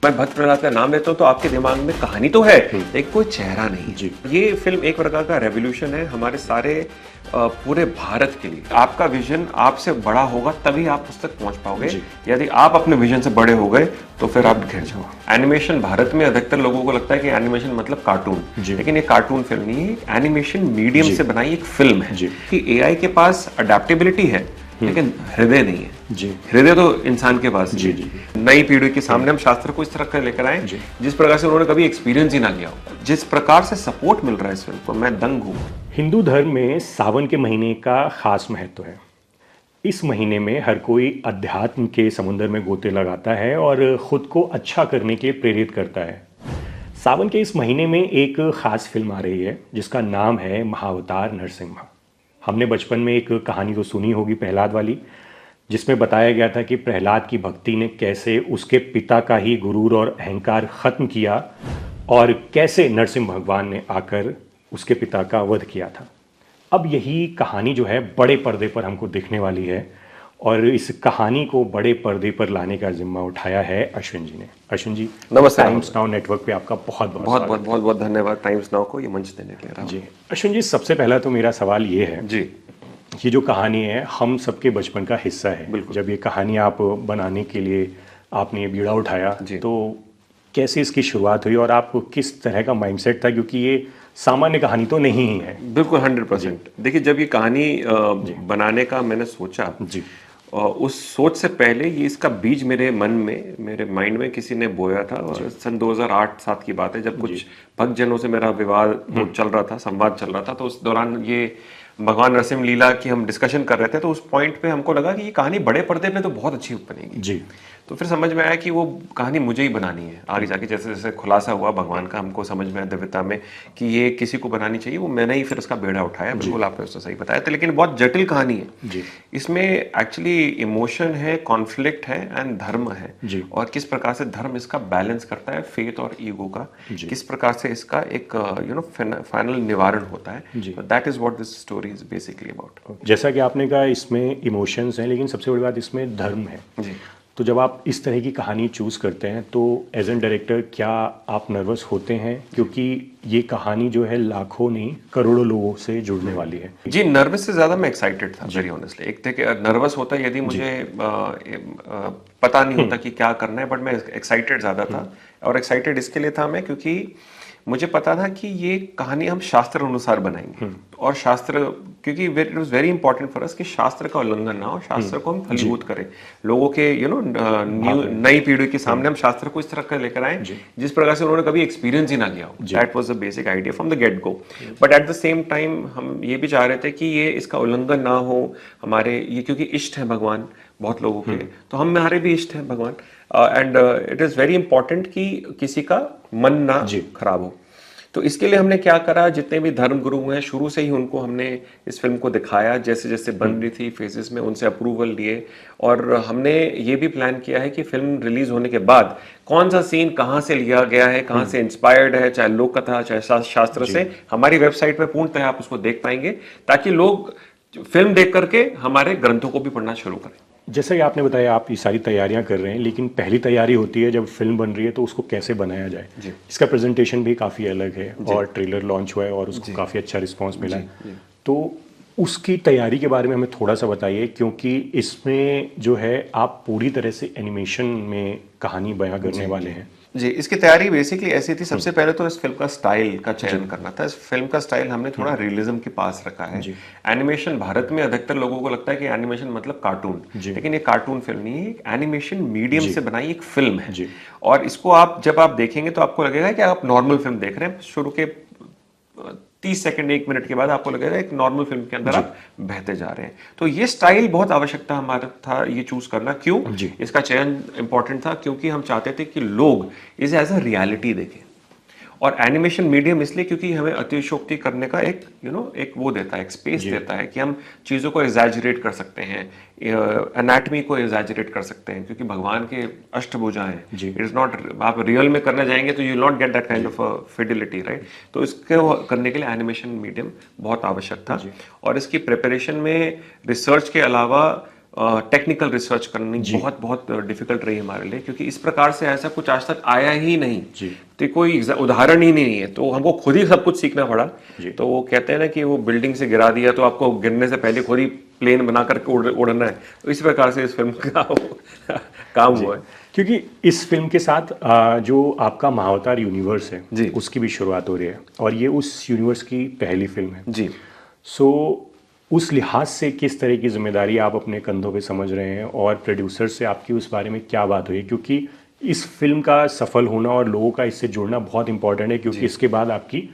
मैं भक्त प्रहलाद का नाम लेता हूँ तो आपके दिमाग में कहानी तो है लेकिन कोई चेहरा नहीं जी। ये फिल्म एक प्रकार का रेवोल्यूशन है हमारे सारे पूरे भारत के लिए। आपका विजन आपसे बड़ा होगा तभी आप उस तक पहुंच पाओगे। यदि आप अपने विजन से बड़े हो गए तो फिर आप घिर जाओ। एनिमेशन भारत में अधिकतर लोगों को लगता है कि एनिमेशन मतलब कार्टून, लेकिन ये कार्टून फिल्म नहीं है, एनिमेशन मीडियम से बनाई एक फिल्म है कि एआई के पास अडेप्टेबिलिटी है लेकिन हृदय नहीं है। जी। हृदय तो इंसान के पास जी, है। जी। नई पीढ़ी के सामने हम शास्त्र को इस तरह कर लेकर आए जिस प्रकार से उन्होंने कभी एक्सपीरियंस ही ना किया हो। जिस प्रकार से सपोर्ट मिल रहा है इस फिल्म को, मैं दंग हूँ। हिंदू धर्म में सावन के महीने का खास महत्व है। इस महीने में हर कोई अध्यात्म के समुद्र में गोते लगाता है और खुद को अच्छा करने के लिए प्रेरित करता है। सावन के इस महीने में एक खास फिल्म आ रही है जिसका नाम है महाअवतार नरसिम्हा। हमने बचपन में एक कहानी तो सुनी होगी प्रहलाद वाली, जिसमें बताया गया था कि प्रहलाद की भक्ति ने कैसे उसके पिता का ही गुरूर और अहंकार खत्म किया और कैसे नरसिंह भगवान ने आकर उसके पिता का वध किया था। अब यही कहानी जो है बड़े पर्दे पर हमको दिखने वाली है और इस कहानी को बड़े पर्दे पर लाने का जिम्मा उठाया है अश्विन जी ने। अश्विन जी नमस्ते। टाइम्स नाउ नेटवर्क पे आपका बहुत बहुत धन्यवाद टाइम्स नाउ को ये मंच देने के लिए। जी अश्विन जी, सबसे पहला तो मेरा सवाल ये है जी, ये जो कहानी है हम सबके बचपन का हिस्सा है। जब ये कहानी आप बनाने के लिए आपने ये बीड़ा उठाया तो कैसे इसकी शुरुआत हुई और आपको किस तरह का माइंडसेट था, क्योंकि ये सामान्य कहानी तो नहीं ही है। बिल्कुल 100%। देखिए, जब ये कहानी बनाने का मैंने सोचा जी, उस सोच से पहले ये इसका बीज मेरे मन में, मेरे माइंड में किसी ने बोया था। और सन 2008-7 की बात है जब कुछ भक्तजनों से मेरा विवाद चल रहा था, संवाद चल रहा था। तो उस दौरान ये भगवान नरसिंह लीला की हम डिस्कशन कर रहे थे। तो उस पॉइंट पे हमको लगा कि ये कहानी बड़े पर्दे पे तो बहुत अच्छी बनेगी जी। तो फिर समझ में आया कि वो कहानी मुझे ही बनानी है। आगे जाके जैसे जैसे खुलासा हुआ भगवान का, हमको समझ में आया दिव्यता में कि ये किसी को बनानी चाहिए, वो मैंने ही फिर उसका बेड़ा उठाया। बिल्कुल आपने उससे सही बताया था, लेकिन बहुत जटिल कहानी है जी। इसमें एक्चुअली इमोशन है, कॉन्फ्लिक्ट है एंड धर्म है जी। और किस प्रकार से धर्म इसका बैलेंस करता है फेथ और ईगो का, किस प्रकार से इसका एक फाइनल निवारण होता है। That is what this story is basically about. जैसा कि आपने कहा इसमें इमोशंस हैं, लेकिन सबसे बड़ी बात इसमें धर्म है। जी। तो जब आप इस तरह की कहानी चूज़ करते हैं तो एज एन डायरेक्टर क्या आप नर्वस होते हैं, क्योंकि ये कहानी जो है लाखों नहीं करोड़ों लोगों से जुड़ने वाली है? जी, नर्वस से ज़्यादा मैं एक्साइटेड था, वेरी ऑनेस्टली। एक थे कि नर्वस होता यदि मुझे पता नहीं होता कि क्या करना है, बट मैं एक्साइटेड ज़्यादा था। और एक्साइटेड इसके लिए था मैं क्योंकि मुझे पता था कि ये कहानी हम शास्त्र अनुसार बनाएंगे और शास्त्र, क्योंकि it was very important for us कि शास्त्र का उल्लंघन ना हो, शास्त्र को हम फलीभूत करें लोगों के नई पीढ़ी के सामने। हम शास्त्र को इस तरह का लेकर आए जिस प्रकार से उन्होंने कभी एक्सपीरियंस ही ना किया हो। That was the basic idea from the get go. But at the same time हम ये भी चाह रहे थे कि ये इसका उल्लंघन ना हो हमारे, ये क्योंकि इष्ट है भगवान बहुत लोगों के, तो हमारे भी इष्ट है भगवान। And it is very important कि किसी का मन ना खराब हो। तो इसके लिए हमने क्या करा, जितने भी धर्म गुरु हैं शुरू से ही उनको हमने इस फिल्म को दिखाया, जैसे जैसे बन रही थी फेजेस में उनसे अप्रूवल लिए। और हमने ये भी प्लान किया है कि फिल्म रिलीज होने के बाद कौन सा सीन कहाँ से लिया गया है, कहाँ से इंस्पायर्ड है, चाहे लोक कथा चाहे शास्त्र से, हमारी वेबसाइट पे पूर्णतः आप उसको देख पाएंगे ताकि लोग फिल्म देख करके हमारे ग्रंथों को भी पढ़ना शुरू करें। जैसा कि आपने बताया आप ये सारी तैयारियां कर रहे हैं, लेकिन पहली तैयारी होती है जब फिल्म बन रही है तो उसको कैसे बनाया जाए। इसका प्रेजेंटेशन भी काफ़ी अलग है और ट्रेलर लॉन्च हुआ है और उसको काफ़ी अच्छा रिस्पांस मिला है। तो उसकी तैयारी के बारे में हमें थोड़ा सा बताइए, क्योंकि इसमें जो है आप पूरी तरह से एनिमेशन में कहानी बयां करने वाले हैं। जी, इसकी तैयारी बेसिकली ऐसी थी। सबसे पहले तो इस फिल्म का स्टाइल का चयन करना था। इस फिल्म का स्टाइल हमने थोड़ा रियलिज्म के पास रखा है। एनिमेशन भारत में अधिकतर लोगों को लगता है कि एनिमेशन मतलब कार्टून, लेकिन ये कार्टून फिल्म नहीं है, एनिमेशन मीडियम से बनाई एक फिल्म है। और इसको आप जब आप देखेंगे तो आपको लगेगा कि आप नॉर्मल फिल्म देख रहे हैं। शुरू के 30 सेकंड 1 मिनट के बाद आपको लगेगा एक नॉर्मल फिल्म के अंदर आप बहते जा रहे हैं। तो ये स्टाइल बहुत आवश्यकता हमारा था ये चूज करना। क्यों इसका चयन इंपॉर्टेंट था? क्योंकि हम चाहते थे कि लोग इसे एज अ रियलिटी देखें। और एनिमेशन मीडियम इसलिए क्योंकि हमें अतिशयोक्ति करने का एक एक वो देता है, एक स्पेस देता है कि हम चीज़ों को एग्जैजरेट कर सकते हैं, एनाटमी को एग्जैजरेट कर सकते हैं, क्योंकि भगवान के अष्टभुजा हैं। इट इज़ नॉट, आप रियल में करने जाएंगे तो you will not get that kind of fidelity, right. तो इसको करने के लिए एनिमेशन मीडियम बहुत आवश्यक था। और इसकी प्रिपरेशन में रिसर्च के अलावा टेक्निकल रिसर्च करनी बहुत बहुत डिफिकल्ट रही हमारे लिए, क्योंकि इस प्रकार से ऐसा कुछ आज तक आया ही नहीं। तो कोई उदाहरण ही नहीं है, तो हमको खुद ही सब कुछ सीखना पड़ा। तो वो कहते हैं ना कि वो बिल्डिंग से गिरा दिया तो आपको गिरने से पहले खुद ही प्लेन बना करके उड़ना है। तो इस प्रकार से इस फिल्म का काम हुआ है। क्योंकि इस फिल्म के साथ जो आपका महाअवतार यूनिवर्स है उसकी भी शुरुआत हो रही है, और ये उस यूनिवर्स की पहली फिल्म है जी। सो उस लिहाज से किस तरह की जिम्मेदारी आप अपने कंधों पे समझ रहे हैं, और प्रोड्यूसर से आपकी उस बारे में क्या बात हुई? क्योंकि इस फिल्म का सफल होना और लोगों का इससे जुड़ना बहुत इंपॉर्टेंट है, क्योंकि इसके बाद आपकी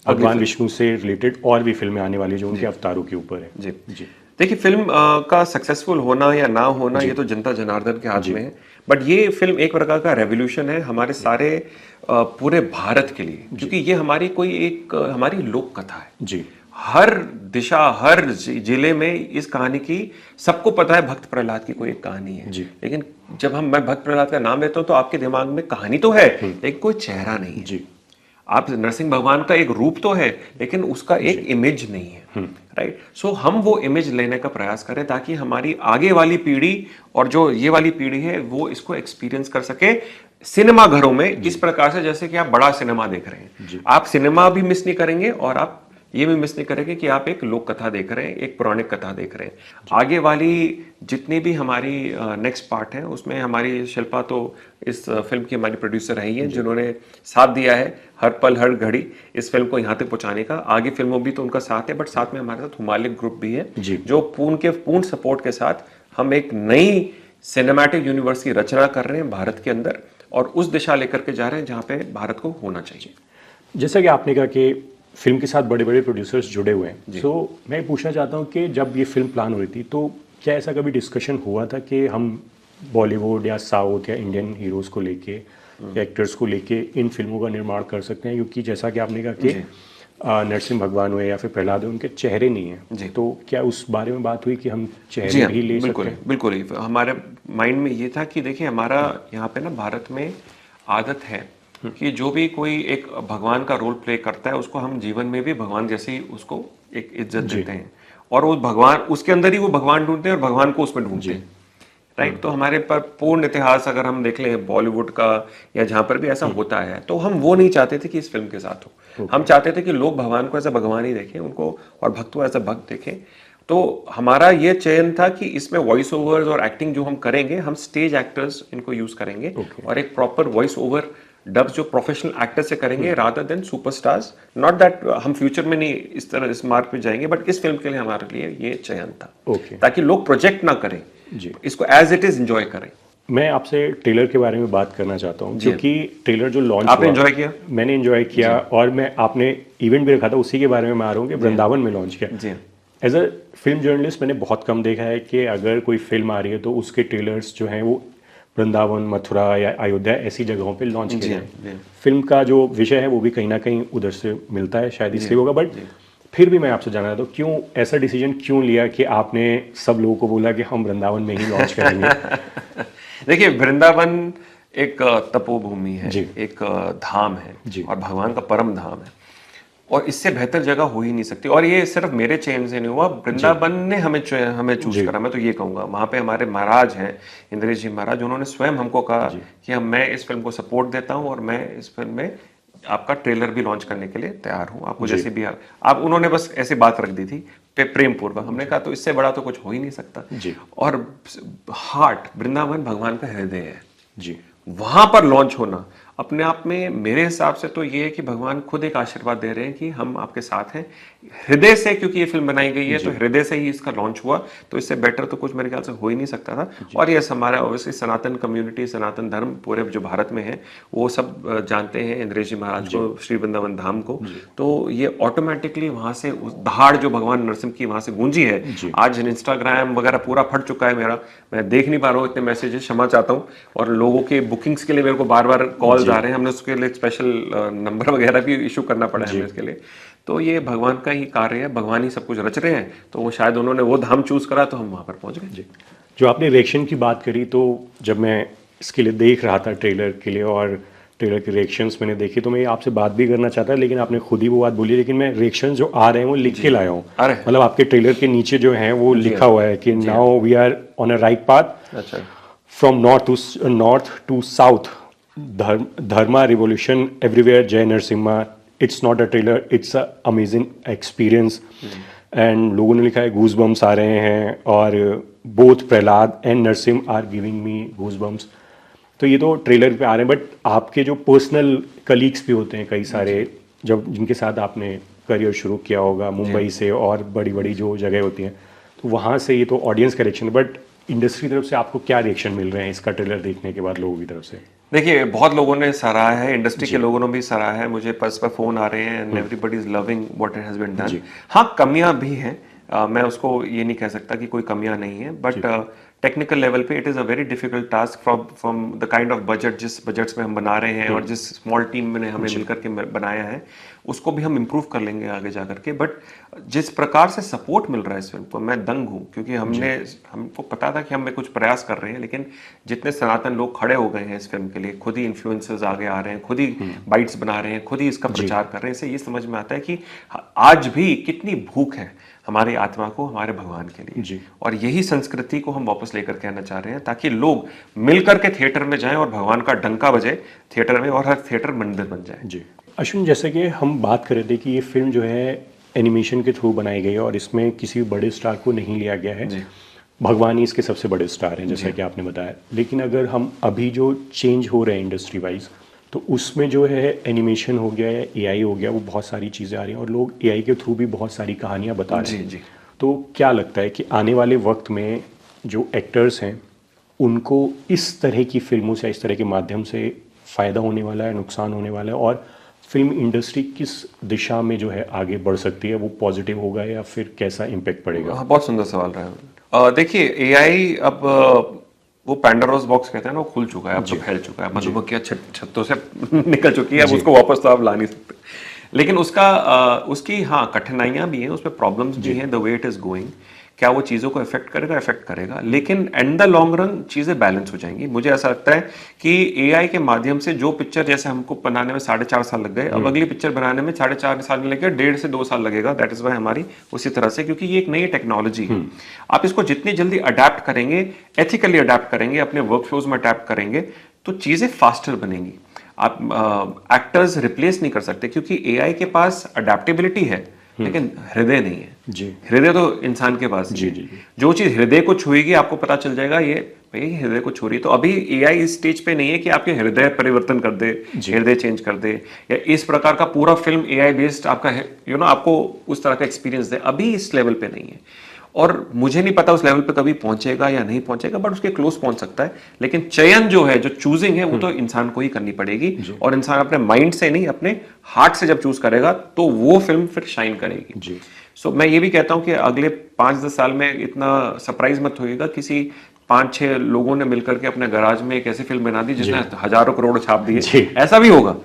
भगवान विष्णु से रिलेटेड और भी फिल्में आने वाली जो उनके अवतारों के ऊपर है। जी जी। देखिए, फिल्म का सक्सेसफुल होना या ना होना ये तो जनता जनार्दन के हाथ में है, बट ये फिल्म एक प्रकार का रेवोल्यूशन है हमारे सारे पूरे भारत के लिए, क्योंकि ये हमारी हमारी लोक कथा है जी। हर दिशा, हर जिले में इस कहानी की सबको पता है। भक्त प्रहलाद की कोई एक कहानी है, लेकिन जब मैं भक्त प्रहलाद का नाम लेता हूं तो आपके दिमाग में कहानी तो है लेकिन कोई चेहरा नहीं है। जी। आप नरसिंह भगवान का एक रूप तो है लेकिन उसका एक इमेज नहीं है, राइट। सो हम वो इमेज लेने का प्रयास करें ताकि हमारी आगे वाली पीढ़ी और जो ये वाली पीढ़ी है वो इसको एक्सपीरियंस कर सके सिनेमा घरों में, इस प्रकार से जैसे कि आप बड़ा सिनेमा देख रहे हैं। आप सिनेमा भी मिस नहीं करेंगे और आप ये भी मिस नहीं करेंगे कि आप एक लोक कथा देख रहे हैं, एक पौराणिक कथा देख रहे हैं। आगे वाली जितनी भी हमारी नेक्स्ट पार्ट है उसमें हमारी शिल्पा तो इस फिल्म की हमारी प्रोड्यूसर रही है, जिन्होंने साथ दिया है हर पल हर घड़ी इस फिल्म को यहाँ तक पहुंचाने का। आगे फिल्मों भी तो उनका साथ है, बट साथ में हमारे साथ हुमालिक ग्रुप भी है जो पूर्ण सपोर्ट के साथ हम एक नई सिनेमैटिक यूनिवर्स की रचना कर रहे हैं भारत के अंदर, और उस दिशा लेकर के जा रहे हैं जहाँ पे भारत को होना चाहिए। जैसा कि आपने कहा कि फिल्म के साथ बड़े बड़े प्रोड्यूसर्स जुड़े हुए हैं, सो मैं पूछना चाहता हूँ कि जब ये फिल्म प्लान हो रही थी तो क्या ऐसा कभी डिस्कशन हुआ था कि हम बॉलीवुड या साउथ या इंडियन हीरोज़ को लेके या एक्टर्स को लेके इन फिल्मों का निर्माण कर सकते हैं? क्योंकि जैसा कि आपने कहा कि नरसिंह भगवान हुए या फिर प्रहलाद हुए, उनके चेहरे नहीं हैं, तो क्या उस बारे में बात हुई कि हम चेहरे भी ले सकते हैं? बिल्कुल ही हमारे माइंड में ये था कि देखिए, हमारा यहाँ पे ना भारत में आदत है कि जो भी कोई एक भगवान का रोल प्ले करता है उसको हम जीवन में भी भगवान जैसे ही उसको एक इज्जत देते हैं, और वो भगवान उसके अंदर ही वो भगवान ढूंढते हैं और भगवान को उसमें ढूंढते हैं, राइट। तो हमारे पर पूर्ण इतिहास अगर हम देख लें बॉलीवुड का या जहां पर भी ऐसा होता है, तो हम वो नहीं चाहते थे कि इस फिल्म के साथ हो। हम चाहते थे कि लोग भगवान को ऐसा भगवान ही देखें उनको, और भक्त को ऐसा भक्त देखें। तो हमारा ये चयन था कि इसमें वॉइस ओवर्स और एक्टिंग जो हम करेंगे, हम स्टेज एक्टर्स इनको यूज करेंगे और एक प्रॉपर वॉइस ओवर डब्स जो प्रोफेशनल एक्टर से करेंगे rather than superstars. Not that हम फ्यूचर में नहीं इस तरह इस मार्ग पे जाएंगे, बट इस फिल्म के लिए हमारे लिए ये चयन था, ताकि लोग प्रोजेक्ट ना करें, इसको एज इट इज एंजॉय करें। मैं आपसे ट्रेलर के बारे में बात करना चाहता हूँ, क्योंकि ट्रेलर जो लॉन्च आपने एंजॉय किया? मैंने एंजॉय किया, और मैं आपने इवेंट भी रखा था उसी के बारे में मैं आ रहा हूँ कि वृंदावन में लॉन्च किया। एज अ फिल्म जर्नलिस्ट मैंने बहुत कम देखा है कि अगर कोई फिल्म आ रही है तो उसके ट्रेलर्स जो हैं वो वृंदावन, मथुरा या अयोध्या ऐसी जगहों पे लॉन्च किए हैं। फिल्म का जो विषय है वो भी कहीं ना कहीं उधर से मिलता है, शायद इसलिए होगा। बट फिर भी मैं आपसे जानना चाहता हूँ, क्यों ऐसा डिसीजन क्यों लिया कि आपने सब लोगों को बोला कि हम वृंदावन में ही लॉन्च करेंगे? देखिए, वृंदावन एक तपोभूमि है, एक धाम है और भगवान का परम धाम है, और इससे बेहतर जगह हो ही नहीं सकती। और ये सिर्फ मेरे चयन से नहीं हुआ, वृंदावन ने हमें चूज करा। मैं तो ये कहूंगा, वहां पे हमारे महाराज हैं इंद्रेश जी महाराज, उन्होंने स्वयं हमको कहा कि मैं इस फिल्म को सपोर्ट देता हूं और मैं इस फिल्म में आपका ट्रेलर भी लॉन्च करने के लिए तैयार हूं, आपको जैसे भी आप उन्होंने बस ऐसी बात रख दी थी प्रेम पूर्वक। हमने कहा तो इससे बड़ा तो कुछ हो ही नहीं सकता। और हार्ट, वृंदावन भगवान का हृदय है, वहां पर लॉन्च होना अपने आप में मेरे हिसाब से तो ये है कि भगवान खुद एक आशीर्वाद दे रहे हैं कि हम आपके साथ हैं हृदय से, क्योंकि ये फिल्म बनाई गई है तो हृदय से ही इसका लॉन्च हुआ, तो इससे बेटर तो कुछ मेरे ख्याल से हो ही नहीं सकता था। और ये हमारा ऑब्वियसली सनातन कम्युनिटी, सनातन धर्म पूरे जो भारत में है वो सब जानते हैं इंद्रेश जी महाराज को, श्री वृंदावन धाम को, तो ये ऑटोमेटिकली वहां से दहाड़ जो भगवान नरसिंह की वहां से गूंजी है। आज इंस्टाग्राम वगैरह पूरा फट चुका है मेरा, मैं देख नहीं पा रहा हूँ इतने मैसेजेस, क्षमा चाहता हूँ। और लोगों के बुकिंग्स के लिए मेरे को बार बार कॉल आ रहे हैं, हमने उसके लिए स्पेशल नंबर वगैरह भी इशू करना पड़ा है हमें इसके लिए। तो ये भगवान का ही कार्य है, भगवान ही सब कुछ रच रहे हैं, तो वो शायद उन्होंने वो धाम चूज करा तो हम वहां पर पहुंच गए। जो आपने रिएक्शन की बात करी, तो जब मैं इसके लिए देख रहा था ट्रेलर के लिए और ट्रेलर के रिएक्शंस मैंने देखे, तो मैं आपसे बात भी करना चाहता लेकिन आपने खुद ही वो बात बोली, लेकिन मैं रिएक्शन जो आ रहे हैं वो लिख के लाया हूँ। अरे मतलब आपके ट्रेलर के नीचे जो है वो लिखा हुआ है कि now we are on a right path, अच्छा from north to south, Dharma revolution everywhere, जय Narasimha. It's not a trailer, it's a amazing experience. And लोगों ने लिखा है गूज बम्स आ रहे हैं, और both Prahlad and Narsim are giving me goose bumps. तो ये तो ट्रेलर पे आ रहे हैं, बट आपके जो पर्सनल कलीग्स भी होते हैं कई सारे, जब जिनके साथ आपने करियर शुरू किया होगा मुंबई से और बड़ी बड़ी जो जगह होती हैं, तो वहाँ से ये तो ऑडियंस का रिएक्शन, बट इंडस्ट्री की तरफ से आपको क्या रिएक्शन मिल रहे हैं इसका ट्रेलर देखने के बाद लोगों की तरफ से? देखिए, बहुत लोगों ने सराहा है, इंडस्ट्री के लोगों ने भी सराहा है, मुझे पर्स पर फोन आ रहे हैं and everybody is loving what has been done. हाँ, कमियां भी हैं, मैं उसको ये नहीं कह सकता कि कोई कमियां नहीं है, बट टेक्निकल लेवल पे it is a very difficult task from the kind of budget, जिस बजट्स में हम बना रहे हैं और जिस स्मॉल टीम ने हमें मिलकर के बनाया है, उसको भी हम इम्प्रूव कर लेंगे आगे जा करके। बट जिस प्रकार से सपोर्ट मिल रहा है इस फिल्म को, मैं दंग हूँ, क्योंकि हमको पता था कि हम कुछ प्रयास कर रहे हैं, लेकिन जितने सनातन लोग खड़े हो गए हैं इस फिल्म के लिए, खुद ही इन्फ्लुएंसर्स आगे आ रहे हैं, खुद ही बाइट्स बना रहे हैं, खुद ही इसका प्रचार कर रहे हैं, इससे ये समझ में आता है कि आज भी कितनी भूख है हमारी आत्मा को, हमारे भगवान के लिए। और यही संस्कृति को हम वापस लेकर के आना चाह रहे हैं, ताकि लोग मिलकर के थिएटर में जाएं और भगवान का डंका बजे थिएटर में, और हर थिएटर मंदिर बन जाए। जी अश्विन, जैसे कि हम बात कर रहे थे कि ये फिल्म जो है एनिमेशन के थ्रू बनाई गई है और इसमें किसी बड़े स्टार को नहीं लिया गया है, भगवान ही इसके सबसे बड़े स्टार हैं जैसा कि आपने बताया। लेकिन अगर हम अभी जो चेंज हो रहे हैं इंडस्ट्री वाइज, तो उसमें जो है एनिमेशन हो गया या एआई हो गया, वो बहुत सारी चीज़ें आ रही हैं और लोग एआई के थ्रू भी बहुत सारी कहानियां बता रहे हैं। तो क्या लगता है कि आने वाले वक्त में जो एक्टर्स हैं उनको इस तरह की फिल्मों से, इस तरह के माध्यम से फ़ायदा होने वाला है, नुकसान होने वाला है, और फिल्म इंडस्ट्री किस दिशा में जो है आगे बढ़ सकती है? वो पॉजिटिव होगा या फिर कैसा इम्पैक्ट पड़ेगा? हाँ, बहुत सुंदर सवाल रहा है। देखिए, एआई अब वो पैंडोरास बॉक्स कहते हैं ना, वो खुल चुका है, अब तो फैल चुका है, मधुमक्खियां छत्तों से निकल चुकी है, अब उसको वापस तो आप ला नहीं सकते। लेकिन उसकी हाँ कठिनाइयां भी हैं, उसमें प्रॉब्लम्स भी हैं, the way it is going. क्या वो चीज़ों को इफेक्ट करेगा? इफेक्ट करेगा, लेकिन एंड द लॉन्ग रन चीज़ें बैलेंस हो जाएंगी। मुझे ऐसा लगता है कि एआई के माध्यम से जो पिक्चर, जैसे हमको बनाने में 4.5 साल लग गए, अब अगली पिक्चर बनाने में 4.5 साल नहीं लगेगा, 1.5 से 2 साल लगेगा। दैट इज वाई हमारी उसी तरह से, क्योंकि ये एक नई टेक्नोलॉजी है। आप इसको जितनी जल्दी अडेप्ट करेंगे, एथिकली अडेप्ट करेंगे, अपने वर्कफ्लोज में अडेप्ट करेंगे, तो चीज़ें फास्टर बनेंगी। आप एक्टर्स रिप्लेस नहीं कर सकते, क्योंकि एआई के पास अडेप्टेबिलिटी है, लेकिन हृदय नहीं है। हृदय तो इंसान के पास है। जो चीज हृदय को छुएगी, आपको पता चल जाएगा ये भाई हृदय को छू रही है। तो अभी एआई इस स्टेज पे नहीं है कि आपके हृदय परिवर्तन कर दे, हृदय चेंज कर दे, या इस प्रकार का पूरा फिल्म एआई बेस्ड आपका आपको उस तरह का एक्सपीरियंस दे। अभी इस लेवल पे नहीं है, और मुझे नहीं पता उस लेवल पे कभी पहुंचेगा या नहीं पहुंचेगा, बट उसके क्लोज पहुंच सकता है। लेकिन चयन जो है, जो चूजिंग है, वो तो इंसान को ही करनी पड़ेगी, और इंसान अपने माइंड से नहीं, अपने हार्ट से जब चूज करेगा, तो वो फिल्म फिर शाइन करेगी। सो मैं ये भी कहता हूं कि अगले 5-10 साल में इतना सरप्राइज मत होइएगा, किसी 5-6 लोगों ने मिलकर के अपने गराज में एक ऐसी फिल्म बना दी जिसने हजारों करोड़ छाप दिए। ऐसा भी होगा,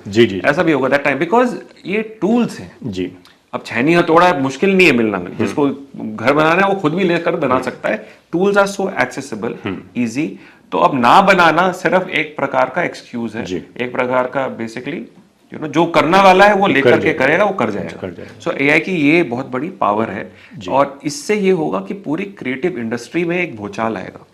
ऐसा भी होगा दैट टाइम, बिकॉज ये टूल्स हैं। अब छैनी हथौड़ा मुश्किल नहीं है मिलना, जिसको घर बनाना है वो खुद भी लेकर बना सकता है। Tools are so accessible, easy. तो अब ना बनाना सिर्फ एक प्रकार का एक्सक्यूज है, एक प्रकार का बेसिकली जो करने वाला है वो लेकर के करेगा, वो कर जाएगा। सो एआई की ये बहुत बड़ी पावर है, और इससे ये होगा कि पूरी क्रिएटिव इंडस्ट्री में एक भूचाल आएगा,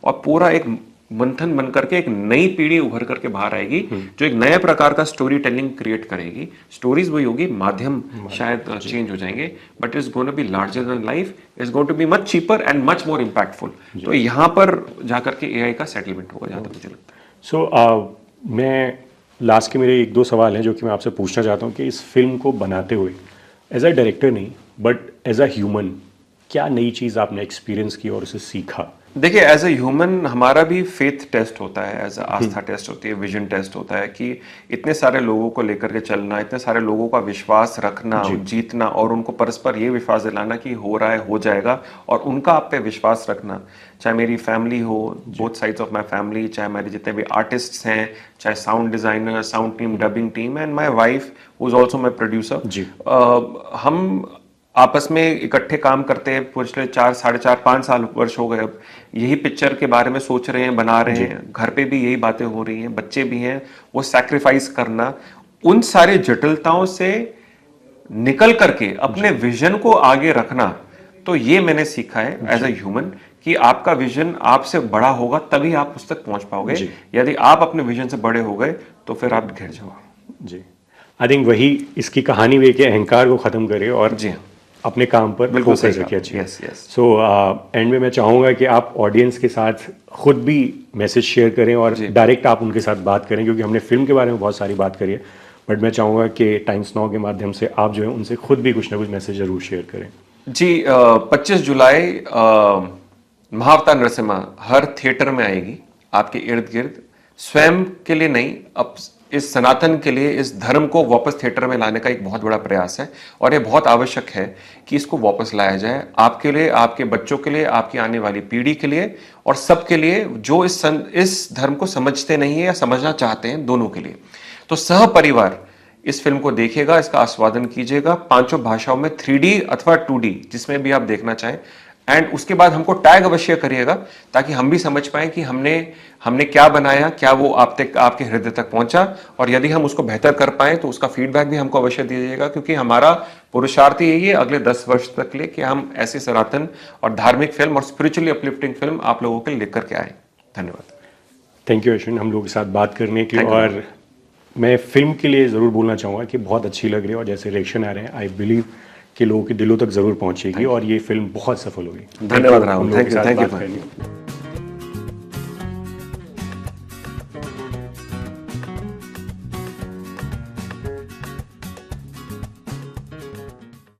और पूरा एक मंथन बन करके एक नई पीढ़ी उभर करके बाहर आएगी, जो एक नए प्रकार का स्टोरी टेलिंग क्रिएट करेगी। स्टोरीज वही होगी, माध्यम शायद चेंज हो जाएंगे, but it's going to be larger than life, it's going to be much cheaper and much more impactful. तो यहाँ पर जाकर के एआई का सेटलमेंट होगा, जहाँ तक मुझे लगता है। सो मैं लास्ट के मेरे 1-2 सवाल हैं जो कि मैं आपसे पूछना चाहता हूँ कि इस फिल्म को बनाते हुए एज अ डायरेक्टर नहीं, बट एज अ ह्यूमन, क्या नई चीज़ आपने एक्सपीरियंस की और उसे सीखा? देखिए, एज ए ह्यूमन हमारा भी फेथ टेस्ट होता है, एज आस्था टेस्ट होती है, विजन टेस्ट होता है, कि इतने सारे लोगों को लेकर के चलना, इतने सारे लोगों का विश्वास रखना, जीतना, और उनको परस्पर ये विश्वास दिलाना कि हो रहा है, हो जाएगा, और उनका आप पे विश्वास रखना। चाहे मेरी फैमिली हो, both sides of my family, चाहे मेरे जितने भी आर्टिस्ट्स हैं, चाहे sound designer, sound team, dubbing team, and my wife who is also my producer. हम आपस में इकट्ठे काम करते हैं, पिछले 4, 4.5, 5 साल वर्ष हो गए अब, यही पिक्चर के बारे में सोच रहे हैं, बना रहे हैं, घर पे भी यही बातें हो रही हैं, बच्चे भी हैं, वो सैक्रिफाइस करना, उन सारे जटिलताओं से निकल करके अपने विजन को आगे रखना, तो ये मैंने सीखा है एज अ ह्यूमन कि आपका विजन आपसे बड़ा होगा तभी आप उस तक पहुंच पाओगे। यदि आप अपने विजन से बड़े हो गए तो फिर आप घिर जाओ। जी, आई थिंक वही इसकी कहानी भी है कि अहंकार को खत्म करे और जी अपने काम पर फोकस रखे। अच्छी। Yes yes. सो एंड में मैं चाहूँगा कि आप ऑडियंस के साथ खुद भी मैसेज शेयर करें और डायरेक्ट आप उनके साथ बात करें, क्योंकि हमने फिल्म के बारे में बहुत सारी बात करी है, बट मैं चाहूँगा कि टाइम्स नाउ के माध्यम से आप जो है उनसे खुद भी कुछ ना कुछ मैसेज जरूर शेयर करें। जी, 25 जुलाई महाअवतार नरसिम्हा हर थिएटर में आएगी आपके इर्द गिर्द। स्वयं के लिए नहीं, अब इस सनातन के लिए, इस धर्म को वापस थिएटर में लाने का एक बहुत बड़ा प्रयास है और ये बहुत आवश्यक है कि इसको वापस लाया जाए, आपके लिए, आपके बच्चों के लिए, आपकी आने वाली पीढ़ी के लिए और सबके लिए जो इस धर्म को समझते नहीं है या समझना चाहते हैं, दोनों के लिए। तो सह परिवार इस फिल्म को देखिएगा, इसका आस्वादन कीजिएगा 5 भाषाओं में, 3D अथवा 2D जिसमें भी आप देखना चाहें। एंड उसके बाद हमको टैग अवश्य करिएगा ताकि हम भी समझ पाएं कि हमने क्या बनाया, क्या वो आपके हृदय तक पहुंचा, और यदि हम उसको बेहतर कर पाए तो उसका फीडबैक भी हमको अवश्य दीजिएगा, क्योंकि हमारा पुरुषार्थ यही है अगले 10 वर्ष तक के लिए कि हम ऐसी सनातन और धार्मिक फिल्म और स्पिरिचुअली अपलिफ्टिंग फिल्म आप लोगों के लिए लेकर के आए। धन्यवाद। थैंक यू अश्विन, हम लोगों के साथ बात करने के लिए। और मैं फिल्म के लिए ज़रूर बोलना चाहूँगा कि बहुत अच्छी लग रही है और जैसे रिएक्शन आ रहे हैं, आई बिलीव कि लोगों के दिलों तक ज़रूर पहुँचेगी और ये फिल्म बहुत सफल होगी। धन्यवाद राहुल, थैंक यू।